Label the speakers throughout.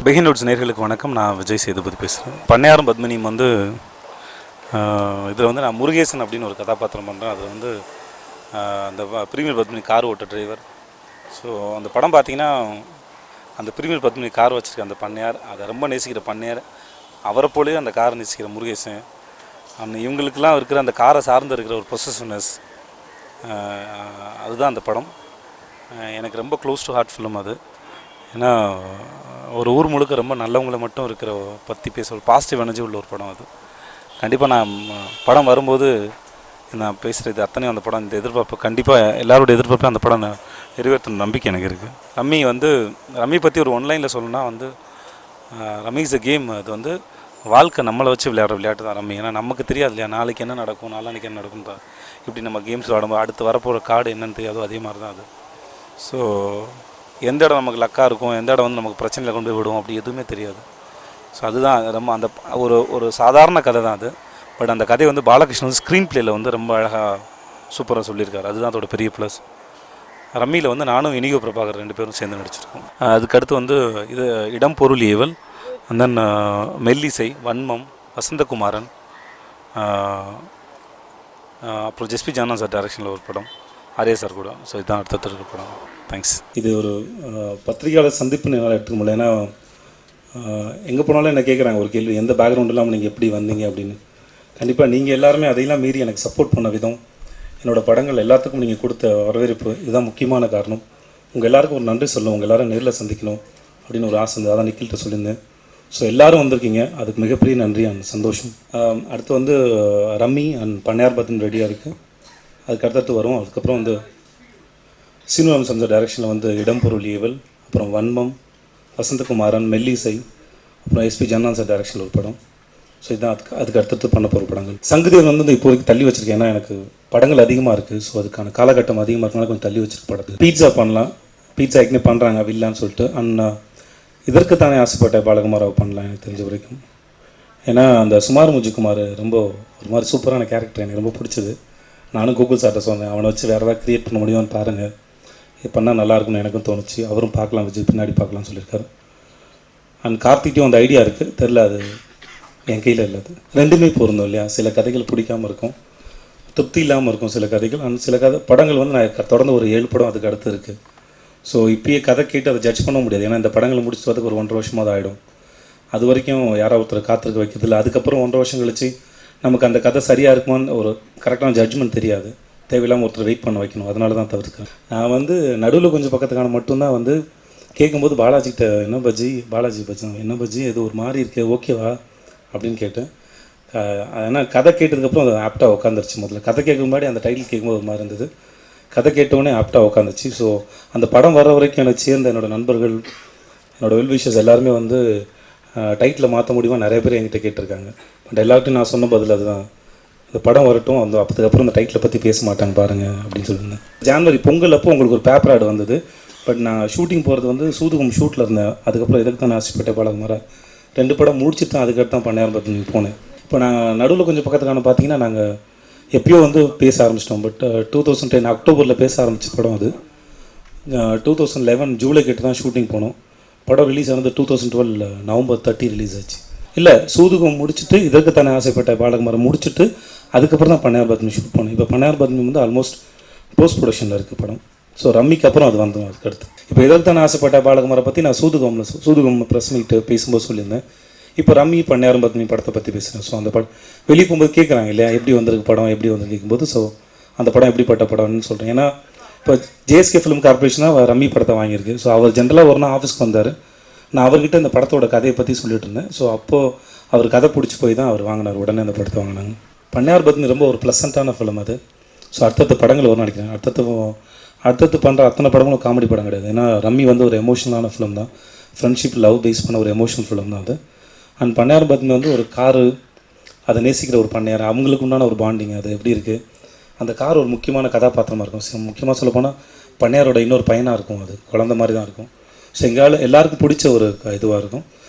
Speaker 1: Begin Woods நேயர்களுக்கு வணக்கம். நான் விஜய் சேதுபதி பேசுகிறேன். பண்ணையாரும் பத்மினியும் வந்து இதில் வந்து நான் முருகேசன் அப்படின்னு ஒரு கதாபாத்திரம் பண்ணுறேன். அது வந்து அந்த பிரீமியர் பத்மினி கார் ஓட்ட டிரைவர். ஸோ அந்த படம் பார்த்திங்கன்னா அந்த பிரீமியர் பத்மினி கார் வச்சுருக்க அந்த பண்ணையார், அதை ரொம்ப நேசிக்கிற பண்ணையார், அவரை போலவே அந்த காரை நேசிக்கிற முருகேசன், அந்த இவங்களுக்கெல்லாம் இருக்கிற அந்த காரை சார்ந்து இருக்கிற ஒரு பொசசிவ்னஸ், அதுதான் அந்த படம். எனக்கு ரொம்ப க்ளோஸ் டு ஹார்ட் ஃபிலிம் அது. ஏன்னா ஒரு ஊர் முழுக்க ரொம்ப நல்லவங்களை மட்டும் இருக்கிற பற்றி பேச ஒரு பாசிட்டிவ் எனர்ஜி உள்ள ஒரு படம் அது. கண்டிப்பாக நான் படம் வரும்போது நான் பேசுகிறது அத்தனையும் அந்த படம் இந்த எதிர்பார்ப்பு கண்டிப்பாக எல்லாரோட எதிர்பார்ப்பு அந்த படம் நிறைவேற்றணும் நம்பிக்கை எனக்கு இருக்குது. ரம்மி பற்றி ஒரு ஒன்லைனில் சொல்லணும்னா வந்து ரம்மி இஸ் அ கேம். அது வந்து வாழ்க்கை நம்மளை வச்சு விளையாடுற விளையாட்டு தான் ரம்மி. ஏன்னா நமக்கு தெரியாது இல்லையா நாளைக்கு என்ன நடக்கும், நாளான்னைக்கு என்ன நடக்கும்ன்றா. இப்படி நம்ம கேம்ஸ் விளையாடும்போது அடுத்து வரப்போகிற கார்டு என்னன்னு தெரியாதோ அதே மாதிரி தான் அது. ஸோ எந்த இடம் நமக்கு லக்காக இருக்கும், எந்த இடம் வந்து நமக்கு பிரச்சனையில் கொண்டு போய் விடுவோம், அப்படி எதுவுமே தெரியாது. ஸோ அதுதான் ரொம்ப அந்த ஒரு சாதாரண கதை தான் அது. பட் அந்த கதையை வந்து பாலகிருஷ்ணன் ஸ்க்ரீன் பிளேயில் வந்து ரொம்ப அழகாக சூப்பராக சொல்லியிருக்காரு. அதுதான் அதோட பெரிய ப்ளஸ். ரம்மியில் வந்து நானும் இனிகோ பிரபாகர் 2 பேரும் சேர்ந்து நடிச்சிருக்கோம். அதுக்கடுத்து வந்து இது இடம் பொருள் ஏவல், அண்ட் தென் மெல்லிசை, வன்மம், வசந்தகுமாரன், அப்புறம் ஜெஸ்பி ஜானா சார் டைரக்ஷனில் ஒரு படம், ஆர்யா சார் கூட. ஸோ இதுதான் அடுத்த இருக்கிற படம். தேங்க்ஸ். இது ஒரு பத்திரிகையாளர் சந்திப்புன்னு என்னால் எடுத்துக்க முடியல. ஏன்னா எங்கே போனாலும் என்ன கேட்குறாங்க ஒரு கேள்வி, எந்த பேக்ரவுண்ட் இல்லாமல் நீங்கள் எப்படி வந்தீங்க அப்படின்னு. கண்டிப்பாக நீங்கள் எல்லாருமே அதையெல்லாம் மீறி எனக்கு சப்போர்ட் பண்ண விதம், என்னோடய படங்கள் எல்லாத்துக்கும் நீங்கள் கொடுத்த வரவேற்பு, இதுதான் முக்கியமான காரணம். உங்கள் எல்லாருக்கும் ஒரு நன்றி சொல்லணும், உங்கள் எல்லோரும் நேரில் சந்திக்கணும் அப்படின்னு ஒரு ஆசை இருந்தது. அதான் நிக்கில்கிட்ட சொல்லியிருந்தேன். ஸோ எல்லோரும் வந்திருக்கீங்க, அதுக்கு மிகப்பெரிய நன்றி அண்ட் சந்தோஷம். அடுத்து வந்து ரம்மி அண்ட் பண்ணையார் பத்மினி ரெடியாக இருக்குது. அதுக்கு அடுத்தடுத்து வரும். அதுக்கப்புறம் வந்து சீனிவாசன் சந்தர் டைரக்ஷனில் வந்து இடம் பொருள் ஏவல், அப்புறம் வன்மம், வசந்தகுமாரன், மெல்லிசை, அப்புறம் எஸ்பி ஜானா சார் டைரக்ஷனில் ஒரு படம். ஸோ இதுதான் அதுக்கு அடுத்தடுத்து பண்ண போகிற படங்கள். சங்கதிகள் வந்து இப்போதைக்கு தள்ளி வச்சுருக்கேன். ஏன்னா எனக்கு படங்கள் அதிகமாக இருக்குது. ஸோ அதுக்கான காலகட்டம் அதிகமாக இருக்கனால கொஞ்சம் தள்ளி வச்சுருக்க படத்துக்கு. பீட்சா பண்ணலாம், பீட்சா ஏற்கனவே பண்ணுறாங்க வில்லான்னு சொல்லிட்டு. அண்ட் இதற்கு தானே ஆசைப்பட்ட பாலகுமாராவை பண்ணலாம் எனக்கு தெரிஞ்ச வரைக்கும். ஏன்னா அந்த சுமார் முஜிக்குமார் ரொம்ப ஒரு மாதிரி சூப்பரான கேரக்டர், எனக்கு ரொம்ப பிடிச்சது. நானும் கூகுள் சார்ட்ட சொன்னேன், அவனை வச்சு வேறு ஏதாவது க்ரியேட் பண்ண முடியும்னு பாருங்கள், இது பண்ணால் நல்லாயிருக்குன்னு எனக்கும் தோணுச்சு. அவரும் பார்க்கலாம், விஜய் பின்னாடி பார்க்கலாம்னு சொல்லியிருக்காரு. அண்ட் கார்த்திகிட்டையும் அந்த ஐடியா இருக்குது, தெரில, அது என் கையில் இல்லை. அது ரெண்டுமே பொருந்தும் இல்லையா. சில கதைகள் பிடிக்காமல் இருக்கும், திருப்தி இல்லாமல் இருக்கும் சில கதைகள். அண்ட் சில படங்கள் வந்து நான் தொடர்ந்து ஒரு 7 படம் அதுக்கு அடுத்து இருக்குது. ஸோ இப்போயே கதை கேட்டு அதை ஜட்ஜ் பண்ண முடியாது. ஏன்னா இந்த படங்களை முடிச்சுட்டு வரதுக்கு ஒரு 1.5 வருஷமாக தான் ஆகிடும். அது வரைக்கும் யாராவது ஒருத்தர் காத்திருக்க வைக்கிறதில்ல. அதுக்கப்புறம் 1.5 வருஷம் கழிச்சு நமக்கு அந்த கதை சரியாக இருக்குமான்னு ஒரு கரெக்டான ஜட்ஜ்மெண்ட் தெரியாது. தேவையில்லாமல் ஒருத்தர் வெயிட் பண்ண வைக்கணும். அதனால தான் தவிர்க்கிறேன். நான் வந்து நடுவில் கொஞ்சம் பக்கத்துக்கான மட்டும்தான் வந்து கேட்கும்போது பாலாஜிக்கிட்ட என்ன பஜ்ஜி, பாலாஜி பஜ்ஜி என்ன பஜ்ஜி, இது ஒரு மாதிரி இருக்கே, ஓகேவா அப்படின்னு கேட்டேன். ஏன்னா கதை கேட்டதுக்கப்புறம் அது ஆப்டாக உட்காந்துருச்சு. முதல்ல கதை கேட்கும் முன்னாடி அந்த டைட்டில் கேட்கும்போது ஒரு மாதிரி இருந்தது. கதை கேட்டவுடனே ஆப்டாக உட்காந்துச்சு. ஸோ அந்த படம் வர வரைக்கும் எனக்கு சேர்ந்த என்னோடய நண்பர்கள், என்னோடய வெல்விஷர்ஸ் எல்லாருமே வந்து டைட்டில் மாற்ற முடியுமா நிறைய பேர் என்கிட்ட கேட்டிருக்காங்க. பட் எல்லார்ட்டும் நான் சொன்ன பதில் அதுதான், இந்த படம் வரட்டும், அந்த அதுக்கப்புறம் இந்த டைட்டிலை பற்றி பேச மாட்டாங்க பாருங்கள் அப்படின்னு சொல்லியிருந்தேன். ஜான்வரி பொங்கல் அப்போ உங்களுக்கு ஒரு பேப்பர் ஆடு வந்தது. பட் நான் ஷூட்டிங் போகிறது வந்து சூதுகம் ஷூட்டில் இருந்தேன். அதுக்கப்புறம் எதுக்கு தான் ஆசைப்பட்ட பாலகுமாரா 2 படம் முடிச்சுட்டு தான் அதுக்கடுத்து தான் பண்ணையார் பத்மினி போனேன். இப்போ நான் நடுவில் கொஞ்சம் பக்கத்துக்கான பார்த்தீங்கன்னா நாங்கள் எப்பயோ வந்து பேச ஆரம்பிச்சிட்டோம். பட் 2010 அக்டோபரில் பேச ஆரம்பித்த படம் அது. 2011 ஜூலை கிட்ட தான் ஷூட்டிங் போனோம். படம் ரிலீஸ் ஆனது 2012 நவம்பர் 30 ரிலீஸ் ஆச்சு. இல்லை, சூதுகம் முடிச்சுட்டு இதற்கு தானே ஆசைப்பட்ட பாலகுமாரன் முடிச்சுட்டு அதுக்கப்புறம் தான் பண்ணையார் பத்மினி ஷூட் போனேன். இப்போ பண்ணையார் பத்மினி வந்து ஆல்மோஸ்ட் போஸ்ட் ப்ரொடக்ஷனில் இருக்குது படம். ஸோ ரம்மிக்கு அப்புறம் அது வந்தோம் அதுக்கடுத்து. இப்போ இதற்கு தானே ஆசைப்பட்ட பாலகுமாரை பற்றி நான் சூதுகம் ப்ரெஸ் மீட் பேசும்போது சொல்லியிருந்தேன். இப்போ ரம்மி பண்ணையார் பத்மினி படத்தை பற்றி பேசுகிறேன். ஸோ அந்த படம் வெளியே போகும்போது கேட்குறாங்க இல்லையா, எப்படி வந்திருக்கு படம், எப்படி வந்து கேட்கும்போது ஸோ அந்த படம் எப்படிப்பட்ட படம்னு சொல்கிறேன். ஏன்னா இப்போ ஜேஎஸ்கே ஃபிலிம் கார்பரேஷனாக ரம்மி படத்தை வாங்கியிருக்கு. ஸோ அவர் ஜென்ரலாக ஒரு நாள் ஆஃபீஸ்க்கு வந்தார். நான் அவர்கிட்ட இந்த படத்தோட கதையை பற்றி சொல்லிட்டு இருந்தேன். ஸோ அப்போது அவர் கதை பிடிச்சி போய் தான் அவர் வாங்கினார். உடனே அந்த படத்தை வாங்கினாங்க. பண்ணையார் பத்மினி ரொம்ப ஒரு ப்ளசண்ட்டான ஃபிலிம் அது. ஸோ அடுத்தடுத்த படங்கள் வரும் நினைக்கிறேன். அடுத்தடுத்து பண்ணுற அத்தனை படங்களும் காமெடி படம் கிடையாது. ஏன்னா ரம்மி வந்து ஒரு எமோஷனலான ஃபிலிம் தான். ஃப்ரெண்ட்ஷிப், லவ் பேஸ் பண்ண ஒரு எமோஷனல் ஃபிலிம் தான் அது. அண்ட் பண்ணையார் பத்மினி வந்து ஒரு காரு, அதை நேசிக்கிற ஒரு பண்ணையார், அவங்களுக்கு உண்டான ஒரு பாண்டிங் அது எப்படி இருக்குது. அந்த கார் ஒரு முக்கியமான கதாபாத்திரமாக இருக்கும். முக்கியமாக சொல்லப்போனால் பண்ணையாரோட இன்னொரு பையனாக இருக்கும். அது குழந்த மாதிரி தான் இருக்கும். ஸோ எல்லாருக்கும் பிடிச்ச ஒரு இதுவாக இருக்கும்.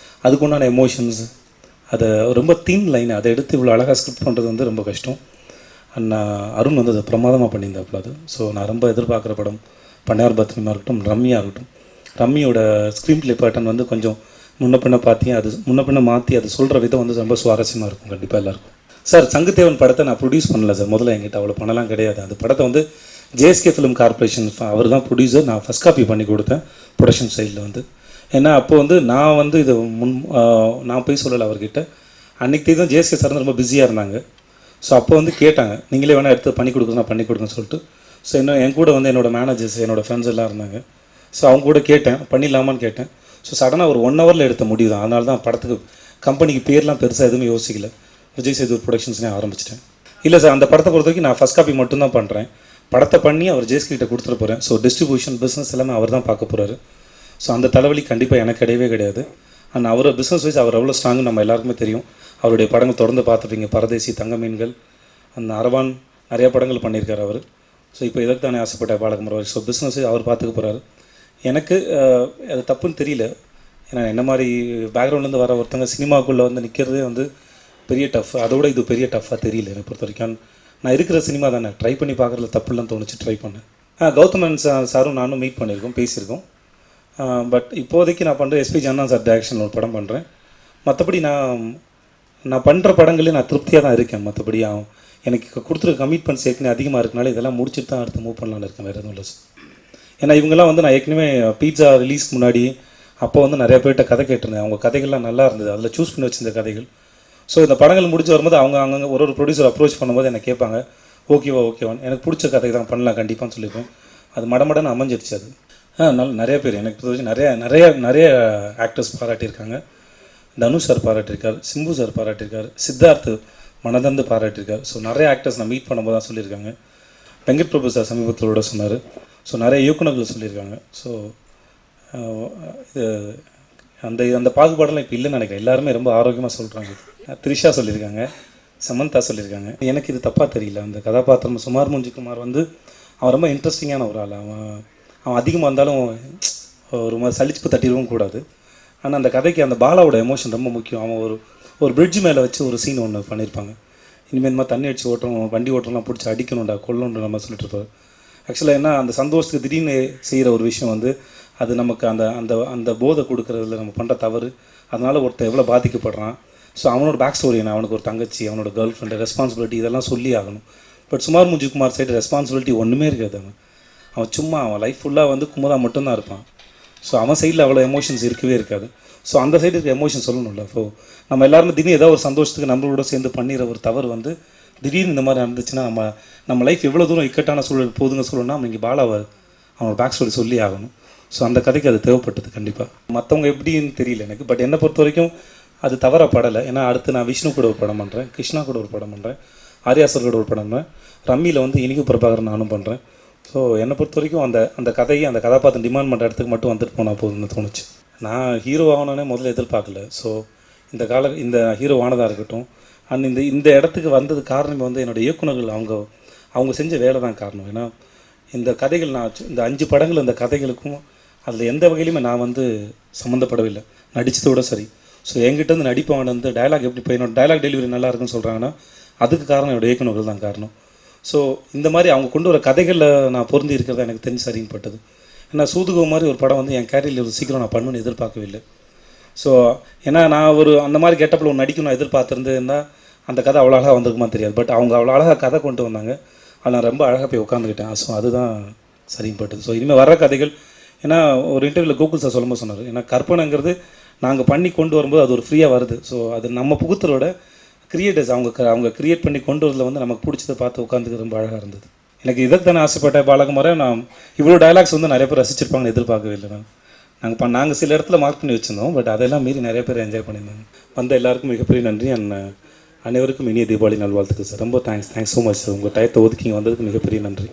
Speaker 1: அதுக்குண்டான எமோஷன்ஸ், அதை ரொம்ப தீன் லைன் அதை எடுத்து இவ்வளோ அழகாக ஸ்கிரிப்ட் பண்ணுறது வந்து ரொம்ப கஷ்டம். அண்ட் அருண் வந்து அதை பிரமாதமாக பண்ணியிருந்தாப்புல அது. ஸோ நான் ரொம்ப எதிர்பார்க்குற படம் பண்ணையார் பத்மினியாக இருக்கட்டும், ரம்மியாக இருக்கட்டும். ரம்மியோட ஸ்க்ரீன் ப்ளே பேட்டர்ன் வந்து கொஞ்சம் முன்ன பின்ன மாற்றி அது சொல்கிற விதம் வந்து ரொம்ப சுவாரஸ்யமாக இருக்கும் கண்டிப்பாக எல்லாருக்கும். சார் சங்குத்தேவன் படத்தை நான் ப்ரொடியூஸ் பண்ணல சார். முதல்ல என்கிட்ட அவ்வளோ பணம்லாம் கிடையாது. அந்த படத்தை வந்து ஜேஎஸ்கே ஃபிலிம் கார்பரேஷன் அவர் தான் ப்ரொடியூசர். நான் ஃபஸ்ட் காப்பி பண்ணி கொடுத்தேன் ப்ரொடக்ஷன் சைடில் வந்து. ஏன்னா அப்போ வந்து நான் வந்து இது நான் போய் சொல்லலை அவர்கிட்ட. அன்றைக்கி தான் ஜேஎஸ்கே சார் வந்து ரொம்ப பிஸியாக இருந்தாங்க. ஸோ அப்போ வந்து கேட்டாங்க, நீங்களே வேணால் எடுத்து பண்ணி கொடுக்குறேன் பண்ணி கொடுங்கன்னு சொல்லிட்டு. ஸோ என் கூட வந்து என்னோடய மேனேஜர்ஸ் என்னோடய ஃப்ரெண்ட்ஸ் எல்லாம் இருந்தாங்க. ஸோ அவங்க கூட கேட்டேன், பண்ணிடலாமான்னு கேட்டேன். ஸோ சடனாக ஒரு 1 ஹவரில் எடுத்த முடிவு தான். அதனால தான் படத்துக்கு கம்பெனிக்கு பேர்லாம் பெருசாக எதுவுமே யோசிக்கல, விஜய் சேது ப்ரொடக்ஷன்ஸ்னே ஆரம்பிச்சிட்டேன். இல்லை சார், அந்த படத்தை பொறுத்த வரைக்கும் நான் ஃபஸ்ட் காப்பி மட்டும்தான் பண்ணுறேன். படத்தை பண்ணி அவர் ஜேஎஸ்கே கிட்ட கொடுத்துட்டு போகிறேன். ஸோ டிஸ்ட்ரிபியூஷன் பிஸ்னஸ் எல்லாமே அவர் தான் பார்க்க போகிறாரு. ஸோ அந்த தலைவலி கண்டிப்பாக எனக்கு கிடையவே கிடையாது. அண்ட் அவர் பிஸ்னஸ் வைஸ் அவர் எவ்வளோ ஸ்ட்ராங்கு நம்ம எல்லாருக்குமே தெரியும். அவருடைய படங்கள் தொடர்ந்து பார்த்துருப்பீங்க. பரதேசி, தங்க மீன்கள், அந்த அரவான், நிறையா படங்கள் பண்ணியிருக்காரு அவர். ஸோ இப்போ இதற்கு தானே ஆசைப்பட்ட பாலகுமார். ஸோ பிஸ்னஸ் அவர் பார்த்துக்க போகிறாரு. எனக்கு அது தப்புன்னு தெரியல. ஏன்னா என்ன மாதிரி பேக்ரவுண்ட்லேருந்து வர ஒருத்தங்க சினிமாக்குள்ளே வந்து நிற்கிறதே வந்து பெரிய டஃப். அதோட இது பெரிய டஃப்பாக தெரியல என்னை பொறுத்த வரைக்கும். நான் இருக்கிற சினிமா தானே, ட்ரை பண்ணி பார்க்குறதுல தப்புலாம் தோணுச்சு, ட்ரை பண்ணேன். கௌதமன் சாரும் நானும் மீட் பண்ணியிருக்கோம், பேசியிருக்கோம். பட் இப்போதைக்கு நான் பண்ணுற எஸ்பி ஜானா சார் டைரக்ஷனில் ஒரு படம் பண்ணுறேன். மற்றபடி நான் பண்ணுற படங்களே நான் திருப்தியாக தான் இருக்கேன். மற்றபடி எனக்கு கொடுத்துருக்க கமிட்மெண்ட்ஸ் ஏற்கனவே அதிகமாக இருக்கனால இதெல்லாம் முடிச்சுட்டு தான் அடுத்து மூவ் பண்ணலான்னு இருக்கேன், வேறு எதுவும் இல்லை சார். ஏன்னா இவங்கெல்லாம் வந்து நான் ஏற்கனவே பீட்சா ரிலீஸ்க்கு முன்னாடி அப்போ வந்து நிறைய பேர்கிட்ட கதை கேட்டிருந்தேன். அவங்க கதைகள்லாம் நல்லா இருந்தது, அதில் சூஸ் பண்ணி வச்சிருந்த கதைகள். ஸோ இந்த படங்கள் முடிச்சு வரும்போது அவங்க அங்கங்கே ஒரு ப்ரொடியூசர் அப்ரோச் பண்ணும்போது என்னை கேட்பாங்க, ஓகேவா எனக்கு பிடிச்ச கதை தான் பண்ணலாம் கண்டிப்பான்னு சொல்லியிருப்பேன். அது மடமடன்னு அமைஞ்சிருச்சு அது. நிறைய பேர் எனக்கு பொறுத்த வரைக்கும் நிறைய ஆக்டர்ஸ் பாராட்டியிருக்காங்க. தனுஷ் சார் பாராட்டியிருக்கார், சிம்பு சார் பாராட்டியிருக்கார், சித்தார்த் மனதந்து பாராட்டியிருக்கார். ஸோ நிறைய ஆக்டர்ஸ் நான் மீட் பண்ணும்போது தான் சொல்லியிருக்காங்க. வெங்கட் பிரபு சார் சமீபத்தோட சொன்னார். ஸோ நிறைய இயக்குநர்கள் சொல்லியிருக்காங்க. ஸோ இது அந்த பாகுபாடெல்லாம் இப்போ இல்லைன்னு நினைக்கிறேன். எல்லாருமே ரொம்ப ஆரோக்கியமாக சொல்கிறாங்க. த்ரிஷா சொல்லியிருக்காங்க, சமந்தா சொல்லியிருக்காங்க. எனக்கு இது தப்பாக தெரியல. அந்த கதாபாத்திரம் சுமார் முஞ்சிக்குமார் வந்து அவன் ரொம்ப இன்ட்ரெஸ்டிங்கான ஒரு ஆள். அவன் அதிகமாக இருந்தாலும் ஒரு மாதிரி சலிப்பு தட்டிடவும் கூடாது. ஆனால் அந்த கதைக்கு அந்த பாலாவோட எமோஷன் ரொம்ப முக்கியம். அவன் ஒரு பிரிட்ஜ் மேலே வச்சு ஒரு சீன் ஒன்று பண்ணியிருப்பாங்க. இனிமேல் இந்த மாதிரி தண்ணி அடித்து ஓட்டுறோம், வண்டி ஓட்டுறோம்லாம் பிடிச்சி அடிக்கணும்டா, கொல்லணுன்ற நம்ம சொல்லிட்டு இருப்பார். ஆக்சுவலாக என்ன, அந்த சந்தோஷத்துக்கு திடீர்னு செய்கிற ஒரு விஷயம் வந்து அது நமக்கு அந்த அந்த அந்த போதை கொடுக்குறதுல நம்ம பண்ணுற தவறு. அதனால் ஒருத்தர் எவ்வளோ பாதிக்கப்படுறான். ஸோ அவனோட பேக் ஸ்டோரி என்ன, அவனுக்கு ஒரு தங்கச்சி, அவனோட கேர்ள் ஃப்ரெண்டு, ரெஸ்பான்சிபிலிட்டி இதெல்லாம் சொல்லி ஆகணும். பட் சுமார் முஞ்சிக்குமார் சைடு ரெஸ்பான்சிபிலிட்டி ஒன்றுமே இருக்காது. அவன் சும்மா அவன் லைஃப் ஃபுல்லாக வந்து குமுதா மட்டும்தான் இருப்பான். ஸோ அவன் சைடில் அவ்வளோ எமோஷன்ஸ் இருக்கவே இருக்காது. ஸோ அந்த சைடு இருக்க எமோஷன் சொல்லணும்ல. ஸோ நம்ம எல்லாருமே திடீர்னு ஏதோ ஒரு சந்தோஷத்துக்கு நம்மளோட சேர்ந்து பண்ணிடுற ஒரு தவறு வந்து திடீர்னு இந்த மாதிரி நடந்துச்சுன்னா நம்ம லைஃப் எவ்வளோ தூரம் இக்கட்டான சூழல் போதுங்க சொல்லணும்னா நம்ம இங்கே பாலாவை அவனோட பேக் ஸ்டோரி சொல்லி ஆகணும். ஸோ அந்த கதைக்கு அது தேவைப்பட்டது கண்டிப்பாக. மற்றவங்க எப்படின்னு தெரியல எனக்கு. பட் என்னை பொறுத்த வரைக்கும் அது தவறாக படலை. ஏன்னா அடுத்து நான் விஷ்ணு கூட ஒரு படம் பண்ணுறேன், கிருஷ்ணா கூட ஒரு படம் பண்ணுறேன், ஆர்யாசர் கூட ஒரு படம் பண்ணுறேன், ரம்மியில் வந்து இனிக்கு பிரபாகரன் நானும் பண்ணுறேன். ஸோ என்னை பொறுத்த வரைக்கும் அந்த கதையை அந்த கதாபாத்திரம் டிமாண்ட் பண்ணுற இடத்துக்கு மட்டும் வந்துட்டு போனால் போதும்னு தோணுச்சு. நான் ஹீரோ ஆகணுன்னே முதல்ல எதிர்பார்க்கல. ஸோ இந்த ஹீரோ ஆனதாக இருக்கட்டும். அண்ட் இந்த இடத்துக்கு வந்தது காரணம் வந்து என்னோடய இயக்குநர்கள் அவங்க செஞ்ச வேலை தான் காரணம். ஏன்னா இந்த கதைகள் இந்த 5 படங்கள் இந்த கதைகளுக்கும் அதில் எந்த வகையிலுமே நான் வந்து சம்மந்தப்படவில்லை, நடித்ததோட சரி. ஸோ என்கிட்ட வந்து நடிப்பவன் வந்து டயலாக் எப்படி போய் என்னோட டயலாக் டெலிவரி நல்லா இருக்குன்னு சொல்கிறாங்கன்னா அதுக்கு காரணம் என்னோடய இயக்குநர்கள் தான் காரணம். ஸோ இந்த மாதிரி அவங்க கொண்டு வர கதைகளில் நான் பொருந்தி இருக்கிறதா எனக்கு தெரிஞ்சு சரின்னு பட்டது. ஏன்னா சூதுகோ மாதிரி ஒரு படம் வந்து என் கேரியரில் ஒரு சீக்கிரம் நான் பண்ணுன்னு எதிர்பார்க்கவில்லை. ஸோ ஏன்னா நான் அந்த மாதிரி கெட்டப்பில் ஒன்று நடிக்கணும் நான் எதிர்பார்த்துருந்தேன்னா அந்த கதை அவ்வளோ அழகாக வந்திருக்குமா தெரியாது. பட் அவங்க அவ்வளோ அழகாக கதை கொண்டு வந்தாங்க. அது நான் ரொம்ப அழகாக போய் உட்காந்துக்கிட்டேன். ஸோ அதுதான் சரின்னு பட்டது. ஸோ இனிமேல் வர்ற கதைகள், ஏன்னா ஒரு இன்டர்வியூவில் கோகுல் சார் சொல்லும்போது சொன்னார், ஏன்னா கற்பனைங்கிறது நாங்கள் பண்ணி கொண்டு வரும்போது அது ஒரு ஃப்ரீயாக வருது. ஸோ அது நம்ம புகுத்தரோட கிரியேட்டர்ஸ் அவங்க கிரியேட் பண்ணி கொண்டு வரதில் வந்து நமக்கு பிடிச்சதை பார்த்து உட்காந்துக்கு ரொம்ப அழகாக இருந்தது. எனக்கு இதற்கு தானே ஆசைப்பட்டேன் பாலகுமாரை. நான் இவ்வளோ டயலாக்ஸ் வந்து நிறைய பேர் ரசிச்சிருப்பாங்கன்னு எதிர்பார்க்கவே இல்லை. நாங்கள் சில இடத்துல மார்க் பண்ணி வச்சுருந்தோம். பட் அதெல்லாம் மீறி நிறைய பேர் என்ஜாய் பண்ணியிருந்தாங்க. வந்த எல்லாருக்கும் மிகப்பெரிய நன்றி. அனைவருக்கும் இனிய தீபாவளி நல்வாழ்த்துக்கள் சார். ரொம்ப தேங்க்ஸ் ஸோ மச் சார். உங்கள் டயத்தை ஒதுக்கிங்க வந்ததுக்கு மிகப்பெரிய நன்றி.